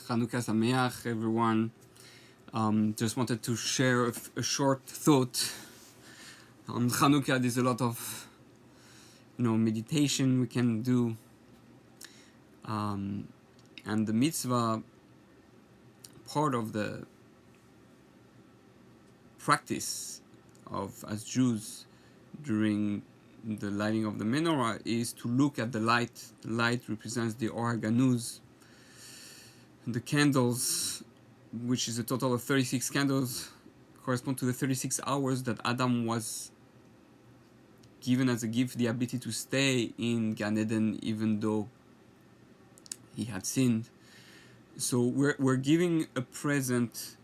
Chanukah Sameach, everyone. Just wanted to share a short thought. On Chanukah, there's a lot of, meditation we can do. And the mitzvah, part of the practice of as Jews during the lighting of the menorah is to look at the light. The light represents the Or HaGanuz. The candles, which is a total of 36 candles, correspond to the 36 hours that Adam was given as a gift the ability to stay in Gan Eden even though he had sinned. So we're giving a present,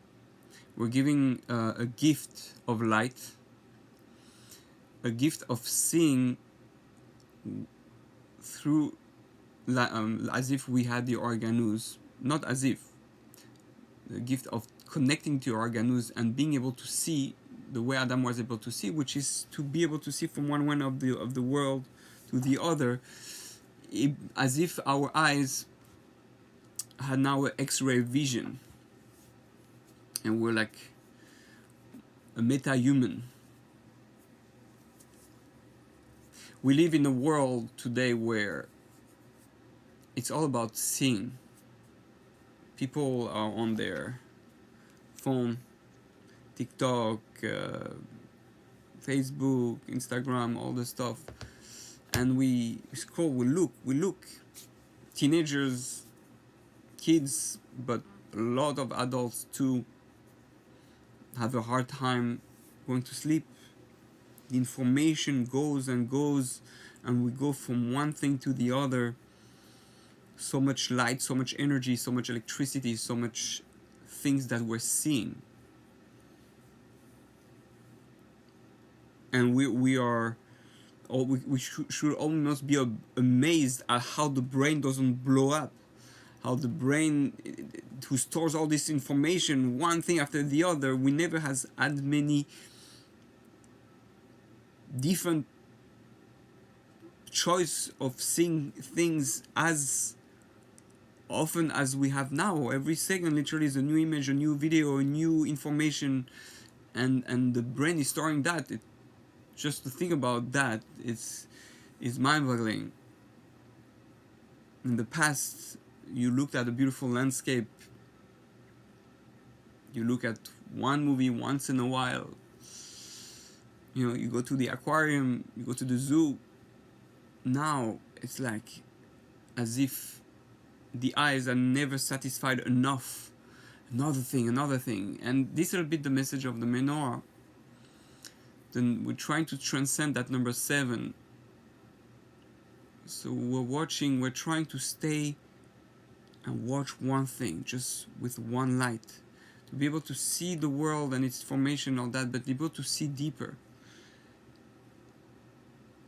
we're giving a gift of light, a gift of seeing through, as if we had the Or HaGanuz, not as if, the gift of connecting to Or HaGanuz and being able to see the way Adam was able to see, which is to be able to see from one end of the world to the other, as if our eyes had now an X-ray vision, and we're like a meta-human. We live in a world today where it's all about seeing. People are on their phone, TikTok, Facebook, Instagram, all the stuff, and we scroll, we look. Teenagers, kids, but a lot of adults too have a hard time going to sleep. The information goes and goes, and we go from one thing to the other. So much light, so much energy, so much electricity, so much things that we're seeing. And we should almost be amazed at how the brain doesn't blow up. How the brain, who stores all this information, one thing after the other, we never has had many different choice of seeing things as often as we have now. Every second literally is a new image, a new video, a new information, and the brain is storing that. Just to think about that, it's mind-boggling. In the past, you looked at a beautiful landscape, you look at one movie once in a while, you go to the aquarium, you go to the zoo. Now it's like as if the eyes are never satisfied enough. Another thing. And this is a bit the message of the menorah. Then we're trying to transcend that number 7. So we're trying to stay and watch one thing, just with one light. To be able to see the world and its formation, all that, but be able to see deeper.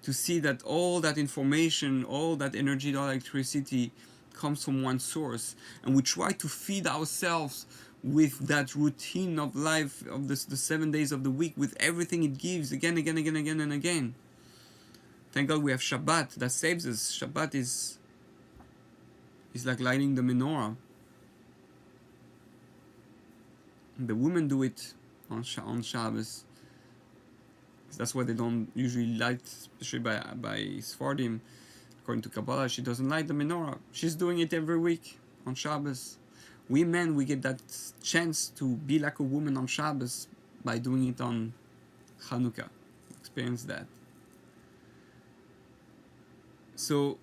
To see that all that information, all that energy, all electricity comes from one source. And we try to feed ourselves with that routine of life, of the 7 days of the week, with everything it gives, again and again. Thank God we have Shabbat that saves us. Shabbat is like lighting the menorah. The women do it on Shabbos. That's why they don't usually light, especially by Sfardim. According to Kabbalah, she doesn't light the menorah. She's doing it every week on Shabbos. We men, we get that chance to be like a woman on Shabbos by doing it on Chanukah. Experience that. So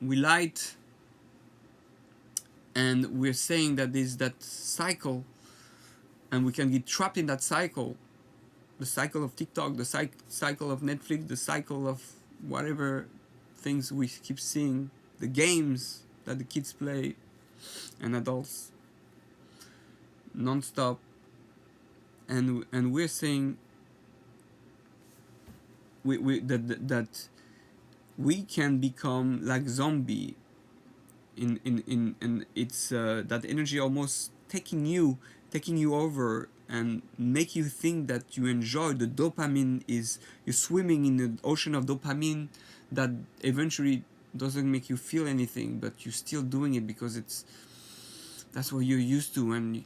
we light, and we're saying that there's that cycle, and we can get trapped in that cycle. The cycle of TikTok, the cycle of Netflix, the cycle of whatever things we keep seeing, the games that the kids play and adults non-stop, and we're saying that we can become like zombie in it's that energy almost taking you over and make you think that you enjoy the dopamine. You're swimming in the ocean of dopamine that eventually doesn't make you feel anything, but you're still doing it because it's That's what you're used to, and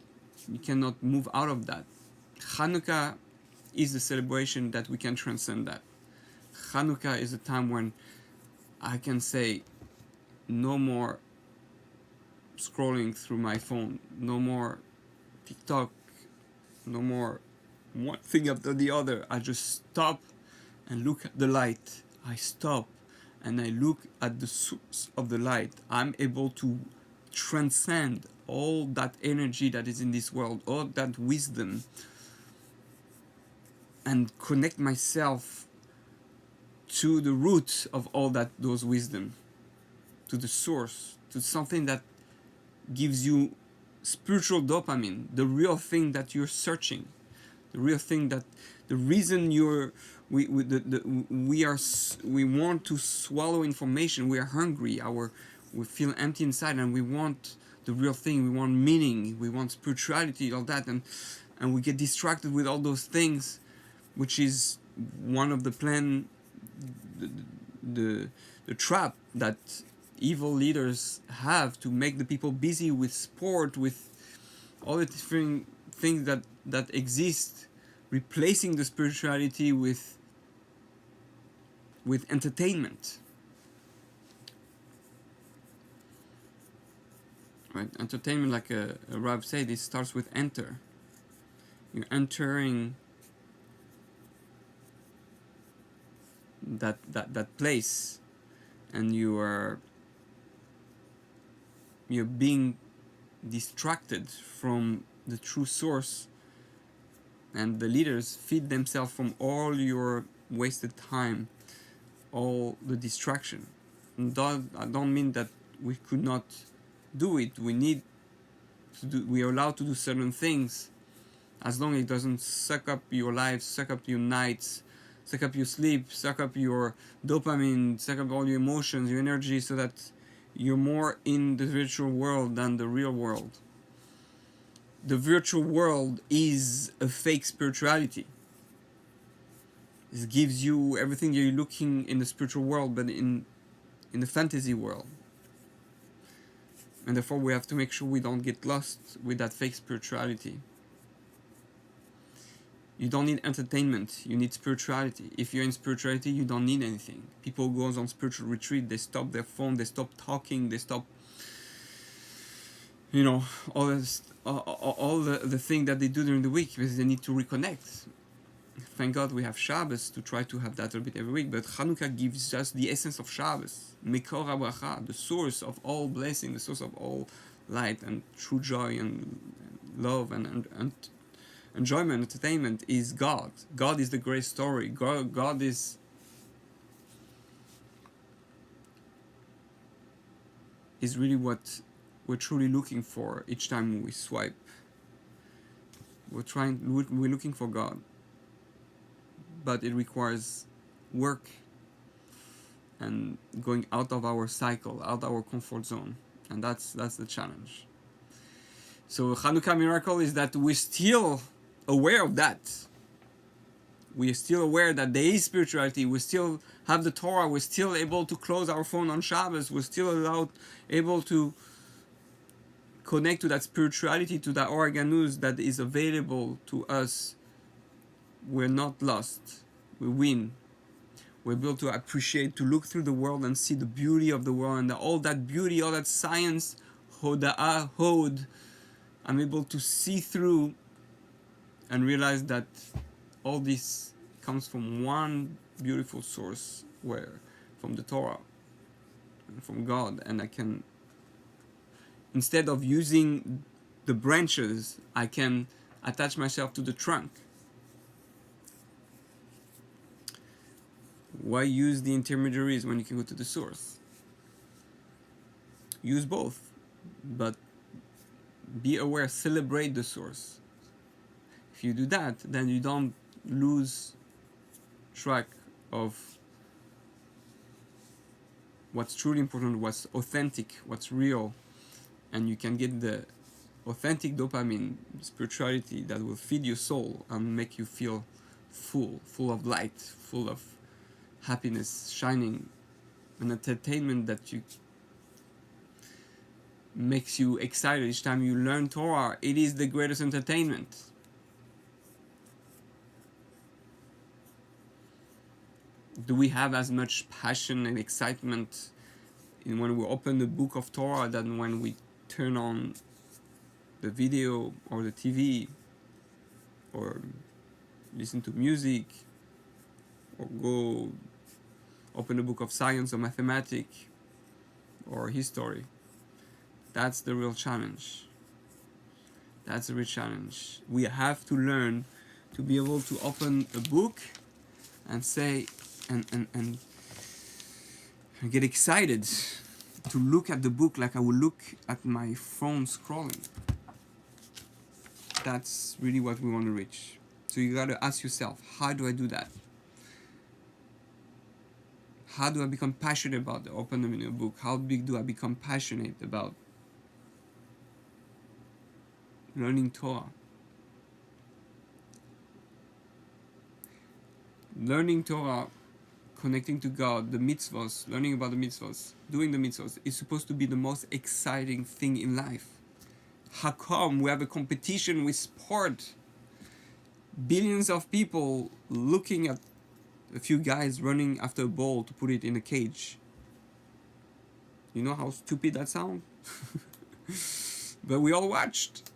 you cannot move out of that. Chanukah is the celebration that we can transcend that. Chanukah is a time when I can say, no more scrolling through my phone, no more TikTok, no more one thing after the other. I just stop and look at the light. I stop and I look at the source of the light. I'm able to transcend all that energy that is in this world, all that wisdom, and connect myself to the root of all that, those wisdom, to the source, to something that gives you spiritual dopamine, the real thing that you're searching, the real thing that the reason we want to swallow information. We are hungry, we feel empty inside, and we want the real thing. We want meaning, we want spirituality, all that, and we get distracted with all those things, which is one of the the trap that evil leaders have, to make the people busy with sport, with all the different things that exist, replacing the spirituality with entertainment. Right? Entertainment, like a Rav said, it starts with enter. You're entering that place, and you're being distracted from the true source, and the leaders feed themselves from all your wasted time, all the distraction. And I don't mean that we could not do it. We need to do. We are allowed to do certain things, as long as it doesn't suck up your life, suck up your nights, suck up your sleep, suck up your dopamine, suck up all your emotions, your energy, so that you're more in the virtual world than the real world. The virtual world is a fake spirituality. It gives you everything you're looking in the spiritual world, but in the fantasy world. And therefore we have to make sure we don't get lost with that fake spirituality. You don't need entertainment, you need spirituality. If you're in spirituality, you don't need anything. People go on spiritual retreat, they stop their phone, they stop talking, they stop, all the thing that they do during the week, because they need to reconnect. Thank God we have Shabbos to try to have that a bit every week, but Chanukah gives us the essence of Shabbos, Mekor HaBracha, the source of all blessing, the source of all light and true joy and love and enjoyment, entertainment is God. God is the great story. God is really what we're truly looking for each time we swipe. We're looking for God, but it requires work and going out of our cycle, out of our comfort zone, and that's the challenge. So Chanukah miracle is that we're still aware of that. We are still aware that there is spirituality. We still have the Torah. We're still able to close our phone on Shabbos. We're still able to connect to that spirituality, to that organus that is available to us. We're not lost. We win. We're able to appreciate, to look through the world and see the beauty of the world, and all that beauty, all that science, hoda'ah, hod, I'm able to see through and realize that all this comes from one beautiful source, from the Torah, and from God, and I can, instead of using the branches, I can attach myself to the trunk. Why use the intermediaries when you can go to the source? Use both, but be aware, celebrate the source. If you do that, then you don't lose track of what's truly important, what's authentic, what's real, and you can get the authentic dopamine, spirituality that will feed your soul and make you feel full of light, full of happiness, shining, an entertainment that makes you excited, each time you learn Torah, it is the greatest entertainment. Do we have as much passion and excitement in when we open the book of Torah than when we turn on the video or the TV or listen to music or go open a book of science or mathematics or history? That's the real challenge. That's the real challenge. We have to learn to be able to open a book and say and get excited to look at the book like I would look at my phone scrolling. That's really what we want to reach. So you got to ask yourself, how do I do that? How do I become passionate about the opening a book? How big do I become passionate about learning Torah? Learning Torah, connecting to God, the mitzvahs, learning about the mitzvahs, doing the mitzvahs is supposed to be the most exciting thing in life. How come we have a competition with sport? Billions of people looking at a few guys running after a ball to put it in a cage. You know how stupid that sounds? But we all watched.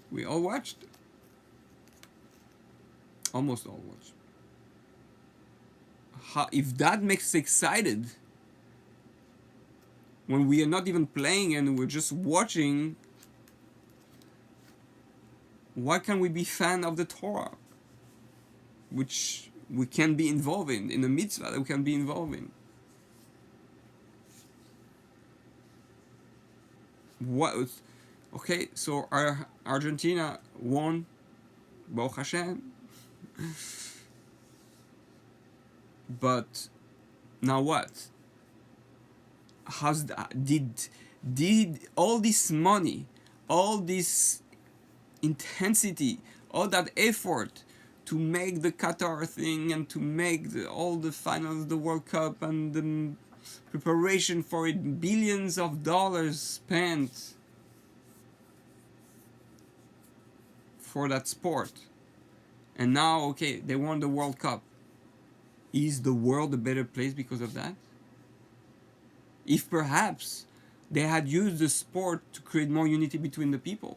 Almost all watched. If that makes us excited when we are not even playing and we're just watching, why can't we be fan of the Torah, which we can be involved in the mitzvah that we can be involved in? Okay, so Argentina won, Baruch Hashem. But now what? How's that? Did all this money, all this intensity, all that effort to make the Qatar thing and to make all the finals, the World Cup and the preparation for it, billions of dollars spent for that sport, and now okay, they won the World Cup. Is the world a better place because of that? If perhaps they had used the sport to create more unity between the people.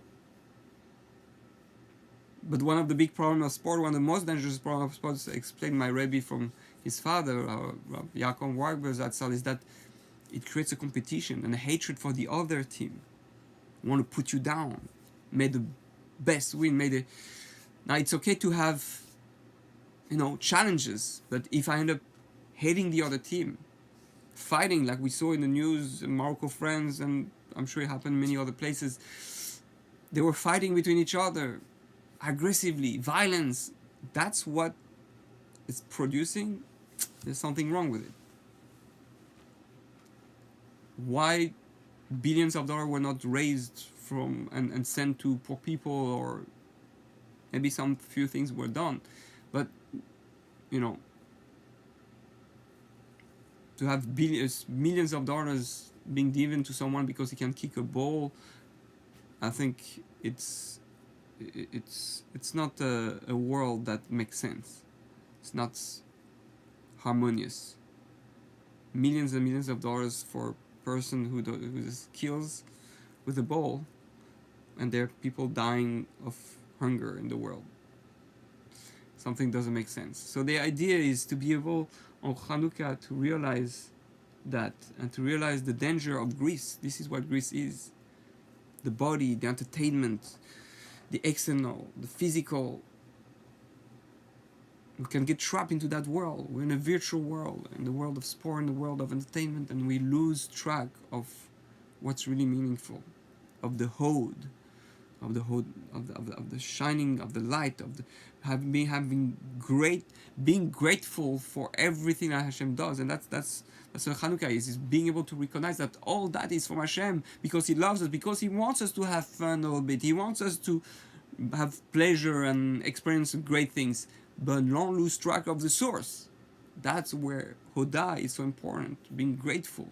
But one of the big problems of sport, one of the most dangerous problems of sports, explained my Rebbe from his father, Yaakov Weinberg Zatzal, is that it creates a competition and a hatred for the other team. Want to put you down. May the best win. Now it's okay to have, challenges, but if I end up hating the other team, fighting like we saw in the news, Morocco friends, and I'm sure it happened in many other places, they were fighting between each other, aggressively, violence, that's what it's producing, there's something wrong with it. Why billions of dollars were not raised from and sent to poor people, or maybe some few things were done, but to have millions of dollars being given to someone because he can kick a ball, I think it's not a world that makes sense. It's not harmonious. Millions and millions of dollars for a person who kills with a ball, and there are people dying of hunger in the world. Something doesn't make sense. So the idea is to be able on Chanukah to realize that, and to realize the danger of Greece. This is what Greece is. The body, the entertainment, the external, the physical. We can get trapped into that world. We're in a virtual world, in the world of sport, in the world of entertainment, and we lose track of what's really meaningful, of the hod, of the shining of the light, of the being grateful for everything that Hashem does. And that's what Chanukah is being able to recognize that all that is from Hashem, because He loves us, because He wants us to have fun a little bit, He wants us to have pleasure and experience great things, but don't lose track of the source. That's where Hodah is so important, being grateful.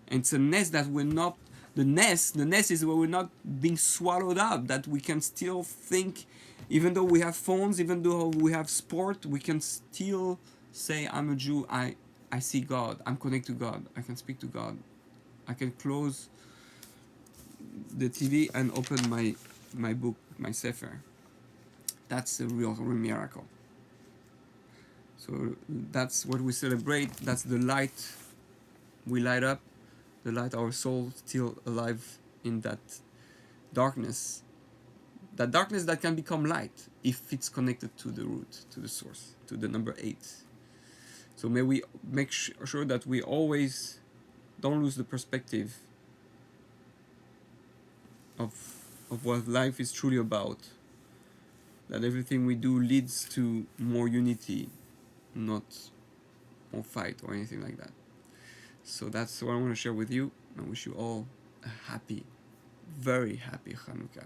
And it's a nest that we're not, the nest is where we're not being swallowed up, that we can still think, even though we have phones, even though we have sport, we can still say, I'm a Jew, I see God, I'm connected to God, I can speak to God, I can close the TV and open my book, my Sefer. That's a real miracle. So that's what we celebrate. That's the light we light up, the light our soul still alive in that darkness. That darkness that can become light if it's connected to the root, to the source, to the number 8. So may we make sure that we always don't lose the perspective of what life is truly about. That everything we do leads to more unity, not more fight or anything like that. So that's what I want to share with you. I wish you all a happy, very happy Chanukah.